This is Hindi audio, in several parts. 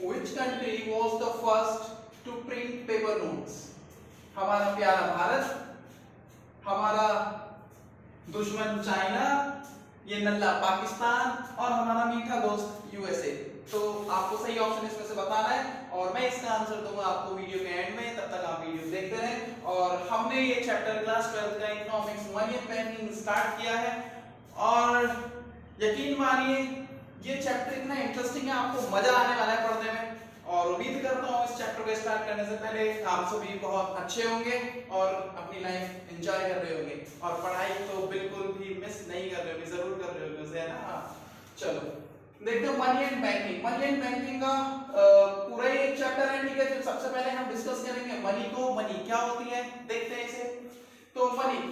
Which country was the first to print paper notes? हमारा प्यारा भारत, हमारा दुश्मन चाइना, ये नल्ला पाकिस्तान और हमारा मीठा दोस्त यूएसए। तो आपको सही ऑप्शन इसमें से बताना है और मैं इसका आंसर दूंगा आपको वीडियो के एंड में। तब तक आप वीडियो देखते रहें। और हमने ये चैप्टर क्लास 12 का economics money and banking start किया है और यकीन मानिए ये चैप्टर इतना इंटरेस्टिंग है, आपको मजा आने वाला है पढ़ने में। और उम्मीद करता हूँ इस चैप्टर को स्टार्ट करने से पहले आप सभी बहुत अच्छे होंगे और अपनी लाइफ एंजॉय कर रहे होंगे और पढ़ाई तो बिल्कुल भी मिस नहीं कर रहे होंगे, जरूर कर रहे होंगे, है ना। चलो देखते हैं money and banking. Money and banking का पूरा एक चैप्टर है, ठीक है। तो सबसे पहले हम डिस्कस करेंगे मनी को। मनी क्या होती है देखते हैं इसे। तो मनी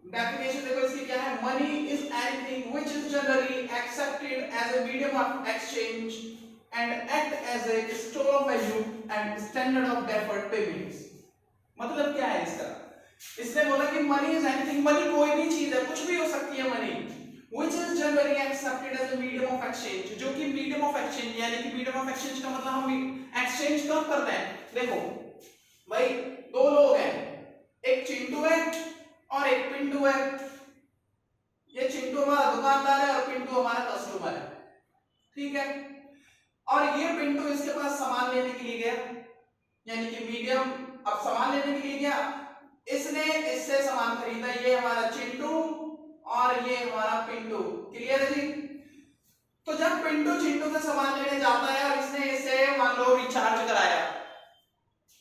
डेफिनेशन देखो इसकी क्या है। Money is anything which is generally accepted as a medium of exchange and act as a store of value and standard of deferred payments। मतलब क्या है इसका? इसने बोला कि money is anything, money कोई भी चीज है, कुछ भी हो सकती है money, which is generally accepted as a medium of exchange, जो कि medium of exchange यानी कि medium of exchange का मतलब हम exchange कब करते हैं। देखो भाई दो लोग हैं, एक चिंटू है और एक पिंटू है। ये चिंटू हमारा दुकानदार है और पिंटू हमारा कस्टमर है, ठीक है। और ये पिंटू इसके पास सामान लेने के लिए गया, यानी कि मीडियम। अब सामान लेने के लिए गया, इसने इससे सामान खरीदा, ये हमारा चिंटू और ये हमारा पिंटू। क्लियर है जी। तो जब पिंटू चिंटू से सामान लेने जाता है और इसने इसे मान लो रिचार्ज कराया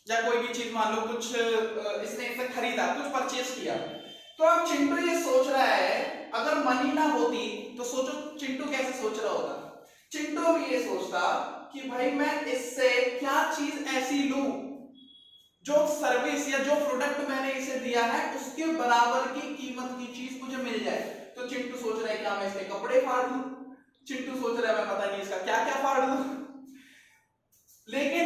या कोई भी चीज मान लो कुछ इसने इसे खरीदा, कुछ परचेज किया, तो अब चिंटू ये सोच रहा है अगर मनी ना होती तो सोचो चिंटू कैसे सोच रहा होगा। चिंटू भी ये सोचता कि भाई मैं इससे क्या चीज ऐसी लूं जो सर्विस या जो प्रोडक्ट मैंने इसे दिया है उसके बराबर की कीमत की चीज मुझे मिल जाए। तो चिंटू सोच रहा है क्या मैं इसके कपड़े फाड़ दूं, चिंटू सोच रहा है मैं पता नहीं इसका क्या क्या फाड़ दूं। लेकिन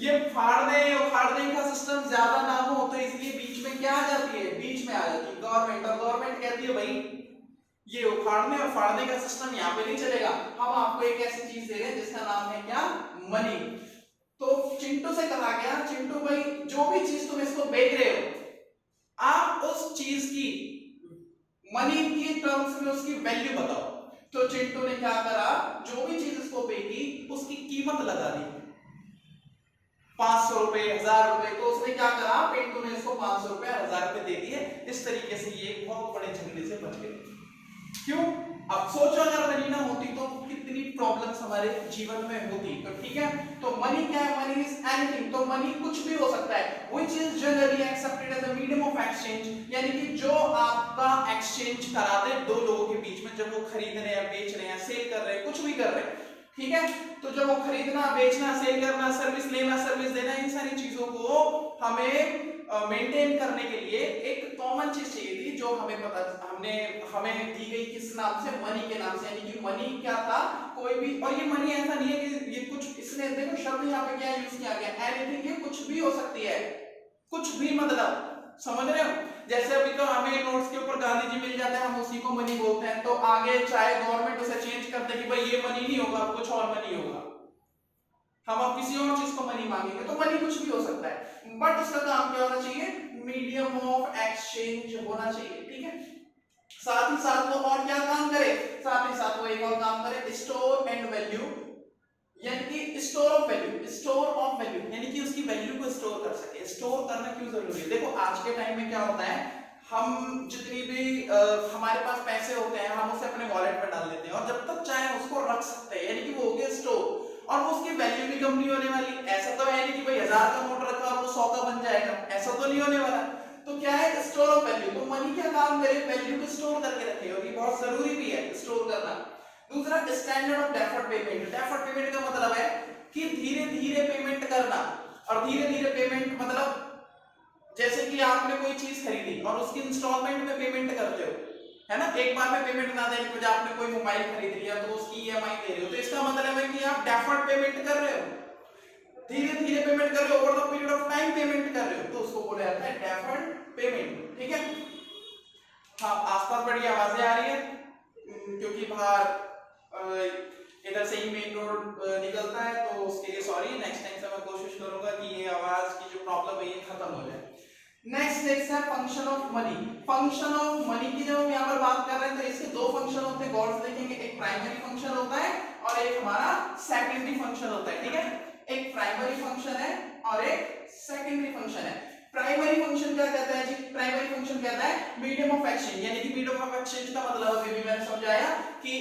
ये फाड़ने और फाड़ने का सिस्टम ज्यादा ना हो तो इसलिए बीच में क्या आ जाती है, बीच में आ जाती है गवर्नमेंट। और गवर्नमेंट कहती है भाई ये उखाड़ने और फाड़ने का सिस्टम यहाँ पे नहीं चलेगा, हम आपको एक ऐसी चीज दे रहे हैं जिसका नाम है क्या, मनी। तो चिंटू से कहा गया चिंटू भाई जो भी चीज तुम इसको बेच रहे हो आप उस चीज की मनी की टर्म्स में उसकी वैल्यू बताओ। तो चिंटू ने क्या करा, जो भी चीज इसको बेची उसकी कीमत लगा दी, 500 रुपए 1000 रुपए। तो उसने क्या करा, पिंटू ने इसको 500 रुपए 1000 रुपए दे दिए। इस तरीके से ये बहुत बड़े झगड़े से बच गए। क्यों? अब सोचो अगर मनी ना होती तो कितनी प्रॉब्लम्स हमारे जीवन में होती। तो ठीक है, तो मनी क्या है, मनी इज एनीथिंग। तो मनी कुछ भी हो सकता है, which is generally accepted as a medium of exchange, यानी कि जो आपका एक्सचेंज करा दे दो लोगों के बीच में, जब वो खरीद रहे हैं, बेच रहे हैं, सेल कर रहे हैं, कुछ भी कर रहे हैं, ठीक है। तो जब वो खरीदना, बेचना, सेल करना, सर्विस लेना, सर्विस देना, इन सारी चीजों को हमें मेंटेन करने के लिए एक कॉमन चीज चाहिए थी जो हमें हमें दी गई किस नाम से, मनी के नाम से। यानी कि मनी क्या था, कोई भी। और ये मनी ऐसा नहीं है कि ये कुछ, इसने देखो शब्द यहाँ पे क्या यूज किया गया, एनीथिंग। ये कुछ भी हो सकती है, कुछ भी, मतलब समझ रहे हो। जैसे अभी तो हमें नोट्स के ऊपर गांधी जी मिल जाते हैं, हम उसी को मनी बोलते हैं। तो आगे चाहे गवर्नमेंट उसे चेंज कर दे कि भाई ये मनी नहीं होगा, कुछ और मनी होगा, हम अब किसी और चीज को मनी मांगेंगे, तो मनी कुछ भी हो सकता है। बट उसका काम क्या होना चाहिए, मीडियम ऑफ एक्सचेंज होना चाहिए, ठीक है। साथ ही साथ वो और क्या काम करे, साथ ही साथ वो एक और काम करे, स्टोर एंड वैल्यू, यानी कि store of value, store of value यानी कि उसकी वैल्यू को स्टोर कर सके। स्टोर करना क्यों जरूरी है, देखो आज के टाइम में क्या होता है, हम जितनी भी हमारे पास पैसे होते हैं हम उसे अपने वॉलेट में डाल देते हैं और जब तक चाहे उसको रख सकते हैं, यानी कि वो हो गया स्टोर। और वो उसकी वैल्यू भी कम नहीं होने वाली। ऐसा तो है नहीं कि भाई 1000 का नोट रखा और वो 100 का बन जाएगा, ऐसा तो नहीं होने वाला। तो क्या है, स्टोर ऑफ वैल्यू। तो मनी क्या काम करे, वैल्यू को स्टोर करके रखे, और ये बहुत जरूरी भी है स्टोर करना। दूसरा standard of deferred payment. Deferred payment का मतलब है कि धीरे धीरे पेमेंट करना। और धीरे धीरे पेमेंट मतलब जैसे कि आपने कोई चीज खरीदी और उसकी इंस्टॉलमेंट में पेमेंट करते हो, है ना। एक बार में पेमेंट ना देने की वजह आपने कोई मोबाइल खरीद लिया तो उसकी ईएमआई दे रहे हो, तो इसका मतलब है कि आप डेफर्ड पेमेंट कर रहे हो, धीरे धीरे पेमेंट कर रहे हो, over the period of time payment कर रहे हो, तो उसको बोला जाता है डेफर्ड पेमेंट, ठीक है। हाँ, आसपास बड़ी आवाजें आ रही है क्योंकि बाहर इधर से ही मेन रोड निकलता है, तो उसके लिए सॉरी, नेक्स्ट टाइम से मैं कोशिश करूंगा कि ये आवाज की जो प्रॉब्लम है ये खत्म हो जाए। नेक्स्ट देखते हैं function of money. Function of money की जब हम यहाँ पर बात कर रहे हैं तो इसके दो फंक्शन होते हैं, गौर से देखेंगे, एक प्राइमरी फंक्शन होता है और एक हमारा सेकेंडरी फंक्शन होता है, ठीक है। एक प्राइमरी फंक्शन है और एक सेकेंडरी फंक्शन है। प्राइमरी फंक्शन क्या कहता है जी? प्राइमरी फंक्शन कहता है मीडियम ऑफ एक्सचेंज, यानी कि मीडियम ऑफ एक्सचेंज का मतलब अभी भी मैंने समझाया कि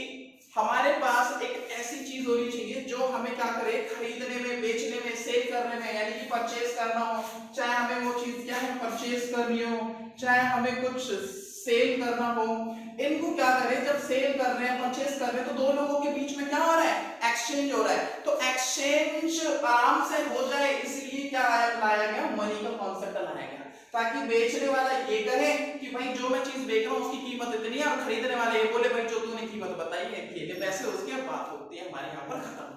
हमारे पास एक ऐसी चीज होनी चाहिए जो हमें क्या करे, खरीदने में, बेचने में, सेल करने में, यानी कि परचेज करना हो, चाहे हमें वो चीज क्या है परचेज करनी हो, चाहे हमें कुछ सेल करना हो, इनको क्या करें, जब सेल कर रहे हैं, परचेज कर रहे हैं, तो दो लोगों के बीच में क्या हो रहा है, एक्सचेंज हो रहा है। तो एक्सचेंज आराम से हो जाए, इसलिए क्या लाया गया, मनी का कॉन्सेप्ट लाया गया, ताकि बेचने वाला ये कहे कि भाई जो मैं चीज बेच रहा हूँ उसकी कीमत इतनी है, और खरीदने वाले ये बोले भाई जो तूने कीमत बताई है इतनी है, पैसे उसकी बात होती है हमारे यहाँ पर खत्म।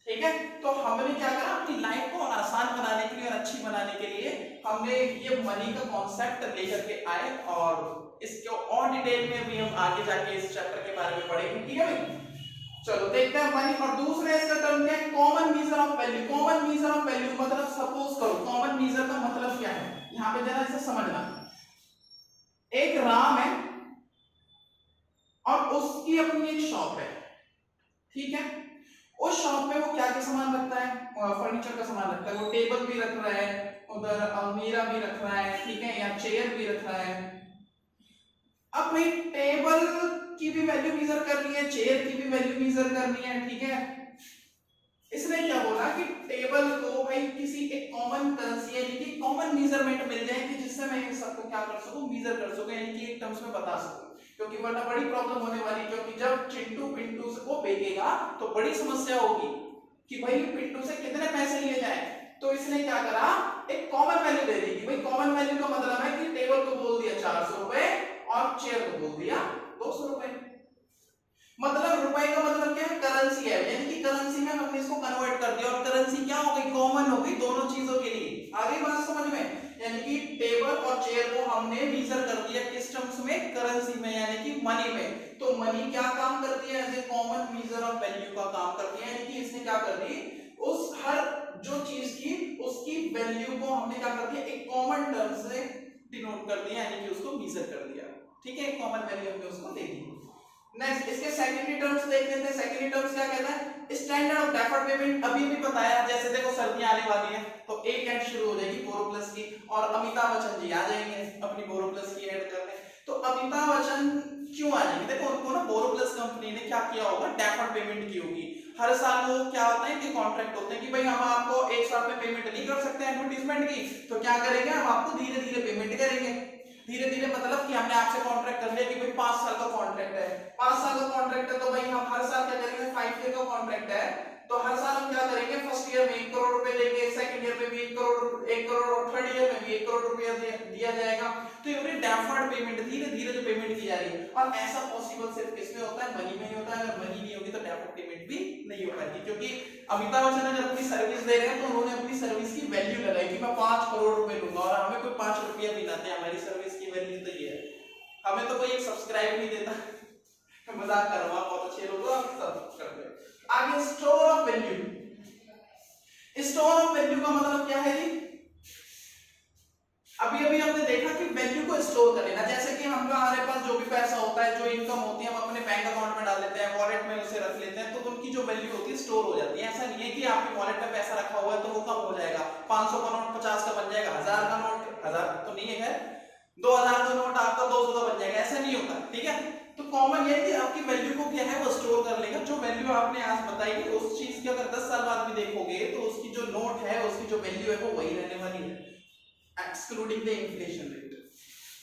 ठीक है, तो हमने क्या करा, अपनी लाइफ को आसान बनाने के लिए और अच्छी बनाने के लिए हमने ये मनी का कॉन्सेप्ट लेकर के आए, और इसको और डिटेल में भी हम आगे जाके इस चैप्टर के बारे में पढ़ेंगे। ठीक है भाई, चलो देखते हैं मनी। और दूसरे इसका टर्म क्या है, common measure of value. Common measure of value मतलब सपोज करो, कॉमन मीजर का मतलब क्या है, यहाँ पे जरा इसे समझना। एक राम है और उसकी अपनी एक शॉप है, ठीक है। उस शॉप में वो क्या क्या सामान रखता है, फर्नीचर का सामान रखता है, वो टेबल भी रख रहा है, उधर अलमीरा भी रख रहा है, ठीक है, या चेयर भी रख रहा है। अब भाई टेबल की भी वैल्यू मेजर करनी है, चेयर की भी वैल्यू मेजर करनी है, ठीक है। इसने क्या बोला कि टेबल को भाई किसी एक कॉमन करेंसी यानी कि कॉमन मेजरमेंट मिल जाए कि जिससे मैं इन सबको क्या कर सकूं, मेजर कर सकूं, यानी कि एक टर्म्स में बता सकूं, क्योंकि वरना बड़ी प्रॉब्लम होने वाली, क्योंकि जब चिंटू पिंटू को बेचेगा तो बड़ी समस्या होगी कि भाई पिंटू से कितने पैसे लिए जाए। तो इसने क्या करा, एक कॉमन वैल्यू दे दी। भाई कॉमन वैल्यू का मतलब है कि टेबल को बोल दिया 400 रुपए और चेयर को बोल दिया 200 रुपए। मतलब रुपए का मतलब क्या है, करेंसी है, यानी कि करेंसी में हमने इसको कन्वर्ट कर दिया, और करेंसी क्या हो गई, कॉमन हो गई दोनों चीजों के लिए। आ गई बात समझ में, यानी कि टेबल और चेयर को हमने मेजर कर दिया किस टर्म्स में, करेंसी में, यानी कि मनी में। तो मनी क्या काम करती है, as a common measure of value का काम करती है, यानी कि इसने क्या कर दी, उस हर जो चीज की उसकी वैल्यू को हमने क्या कर दिया, एक कॉमन टर्म से डिनोट कर दिया, यानी कि उसको मेजर कर दिया, ठीक है, एक कॉमन वैल्यू हमने उसको दे दी। नेक्स्ट इसके सेकेंडरी टर्म्स देख लेते हैं। सेकेंडरी टर्म्स क्या कहता है, स्टैंडर्ड ऑफ डेफर्ड पेमेंट। अभी भी बताया, जैसे देखो सर्दियां आने वाली हैं तो एक ऐड शुरू हो जाएगी बोरोप्लस की, और अमिताभ बच्चन जी आ जाएंगे अपनी बोरोप्लस की ऐड करने। तो अमिताभ बच्चन क्यों आ जाएंगे, देखो उनको ना बोरोप्लस कंपनी ने क्या किया होगा, डेफर्ड पेमेंट की होगी। हर साल वो क्या होता है कि कॉन्ट्रैक्ट होते हैं कि भाई हम आपको एक साल में पेमेंट नहीं कर सकते एडवर्टाइजमेंट की, तो क्या करेंगे, हम आपको धीरे धीरे पेमेंट करेंगे। धीरे धीरे मतलब कि हमने आपसे कॉन्ट्रैक्ट कर लिया कि भाई 5 साल का कॉन्ट्रैक्ट है, 5 साल का कॉन्ट्रैक्ट है, तो भाई हम हर साल क्या करेंगे, 5 ईयर का कॉन्ट्रैक्ट है, तो हर साल हम क्या करेंगे, फर्स्ट ईयर में 1 करोड़ रुपए देंगे, सेकंड ईयर में भी 1 करोड़ और थर्ड ईयर में भी 1 करोड़ रुपया दिया जाएगा। तो ये डेफर्ड पेमेंट धीरे धीरे जो पेमेंट की जा रही है, और ऐसा पॉसिबल सिर्फ किसमें होता है, मनी में ही होता है। अगर मनी नहीं होगी तो डेफर्ड पेमेंट भी नहीं हो पाएगी, क्योंकि अमिताभ बच्चन अगर अपनी सर्विस दे रहे हैं तो उन्होंने अपनी सर्विस की वैल्यू लगाई कि मैं 5 करोड़ रुपए लूंगा, और हमें कोई 5 रुपया भी ना दे, हमारी सर्विस की वैल्यू तो ये है। हमें तो कोई एक सब्सक्राइब नहीं देता, मजाक कर रहा हूं, बहुत अच्छे लोग आप सब करते हो। आगे store of value. Store of value का मतलब क्या है जी, अभी अभी हमने देखा कि वैल्यू को स्टोर कर लेना, जैसे कि हमारे पास जो भी पैसा होता है, जो इनकम होती है, हम अपने बैंक अकाउंट में डाल लेते हैं, वॉलेट में उसे रख लेते हैं, तो उनकी जो वैल्यू होती है स्टोर हो जाती है। ऐसा नहीं है कि आपके वॉलेट में पैसा रखा हुआ है तो वो कम हो जाएगा, 500 का नोट 50 का बन जाएगा, 1000 का नोट 1000 तो नहीं है, 2000 का नोट आपका 200 का बन जाएगा, ऐसा नहीं होता, ठीक है। तो कॉमन ये है कि आपकी वैल्यू को क्या है, वो स्टोर कर लेगा। जो वैल्यू आपने आज बताई है उस चीज की अगर 10 साल बाद भी देखोगे तो उसकी जो नोट है, उसकी जो वैल्यू है वो वही रहने वाली है, एक्सक्लूडिंग द इन्फ्लेशन रेट,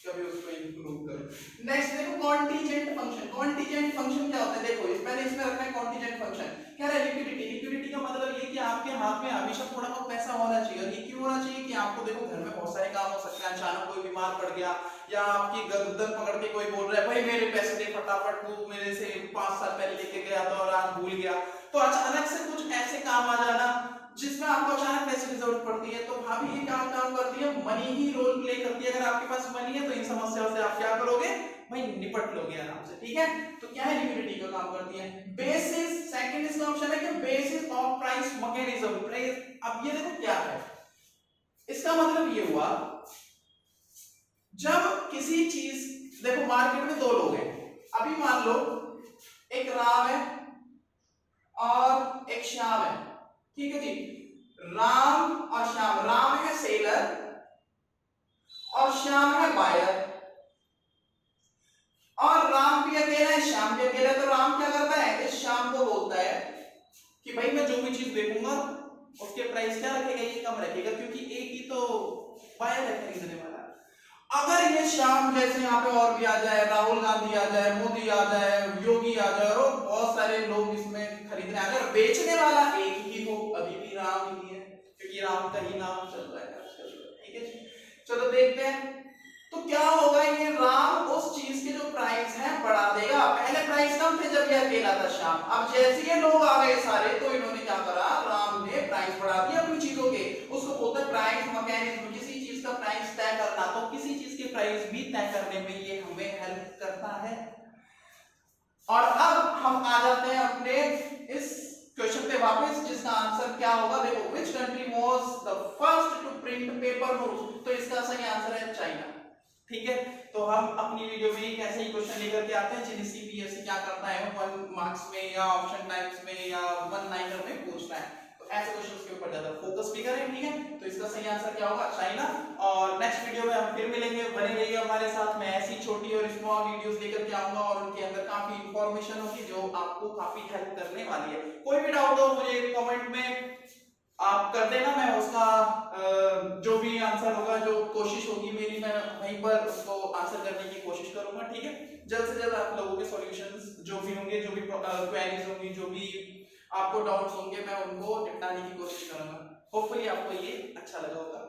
कभी उसको इंक्लूड करो। नेक्स्ट देखो कॉन्टीजेंट फंक्शन। कॉन्टीजेंट फंक्शन क्या होता है, देखो मैंने इसमें रखा है कॉन्टीजेंट फंक्शन। क्या है, लिक्विडिटी। लिक्विडिटी का मतलब ये कि आपके हाथ में हमेशा थोड़ा बहुत पैसा होना चाहिए। ये क्यों होना चाहिए कि आपको देखो घर में बहुत सारे काम हो सकते हैं, अचानक कोई बीमार पड़ गया, या आपकी गर्दन पकड़ के कोई बोल रहा है भाई मेरे पैसे दे फटाफट, तू मेरे से 5 साल पहले लेके गया था और आज भूल गया, तो अचानक से कुछ ऐसे काम आ जाना जिसमें आपको अचानक पैसे की जरूरत पड़ती है, तो भाभी ये क्या काम करती है, मनी ही रोल प्ले करती है। अगर आपके पास मनी है तो इन समस्याओं से आप क्या करोगे, भाई निपट लोगे आराम से, ठीक है। तो क्या है, लिक्विडिटी का काम करती है। बेसिस, सेकंड इसका ऑप्शन है कि basis of price mechanism, price. अब ये देखो क्या है, इसका मतलब ये हुआ जब किसी चीज, देखो मार्केट में दो लोग हैं, अभी मान लो एक राम है और एक श्याम है, ठीक है जी। राम और श्याम, राम है सेलर और श्याम है बायर, और राम भी अकेला है श्याम भी अकेला है। तो राम क्या करता है, इस श्याम को बोलता है कि भाई मैं जो भी चीज देखूंगा उसके प्राइस क्या रखेगा, ये कम रखेगा, क्योंकि एक ही तो बायर है खरीदने वाला। अगर ये श्याम जैसे यहाँ पे और भी आ जाए, राहुल गांधी आ जाए, मोदी आ जाए, योगी आ जाए और बहुत सारे लोग इसमें खरीदने आ जाए, बेचने वाला एक ही हो, अभी भी राम ही है, क्योंकि राम का ही नाम चल रहा है आजकल, ठीक है। चलो देखते हैं तो क्या होगा, ये राम उस चीज के जो प्राइस है बढ़ा देगा। पहले प्राइस कम थे जब ये अकेला था श्याम, अब जैसे ये लोग आ गए सारे, तो इन्होंने क्या करा, राम ने प्राइस बढ़ा दिया अपनी चीजों के। उसको बोलते हैं प्राइस मैकेनिज्म, किसी चीज का प्राइस तय करना, तो किसी चीज के प्राइस भी तय करने में ये हमें हेल्प करता है। और अब हम आ जाते हैं अपने इस क्वेश्चन पे वापस, जिसका आंसर क्या होगा, देखो which country was the first to print paper notes, तो इसका सही आंसर है चाइना, ठीक है। तो हम अपनी वीडियो में एक ऐसे ही क्वेश्चन लेकर के आते हैं जिन्हें सीबीएसई क्या करता है, 1 मार्क्स में या ऑप्शन टाइप्स में या 1 लाइनर में पूछता है, तो ऐसे क्वेश्चंस के ऊपर ज्यादा फोकस भी करें, ठीक है। तो इसका सही आंसर क्या होगा, चाइना। और नेक्स्ट वीडियो में हम फिर मिलेंगे, बने रहिए हमारे साथ। मैं ऐसी छोटी और स्मॉल वीडियोस लेकर के आऊंगा और उनके अंदर काफी इंफॉर्मेशन होगी जो आपको काफी हेल्प करने वाली है। कोई भी डाउट हो मुझे कमेंट में आप कर देना, मैं उसका जो भी आंसर होगा, जो कोशिश होगी मेरी, मैं वहीं पर उसको आंसर करने की कोशिश करूंगा, ठीक है। जल्द से जल्द आप लोगों के सॉल्यूशंस जो भी होंगे, जो भी क्वेरीज होंगी, जो भी आपको डाउट्स होंगे, मैं उनको निपटाने की कोशिश करूंगा। होपफुली आपको ये अच्छा लगा होगा।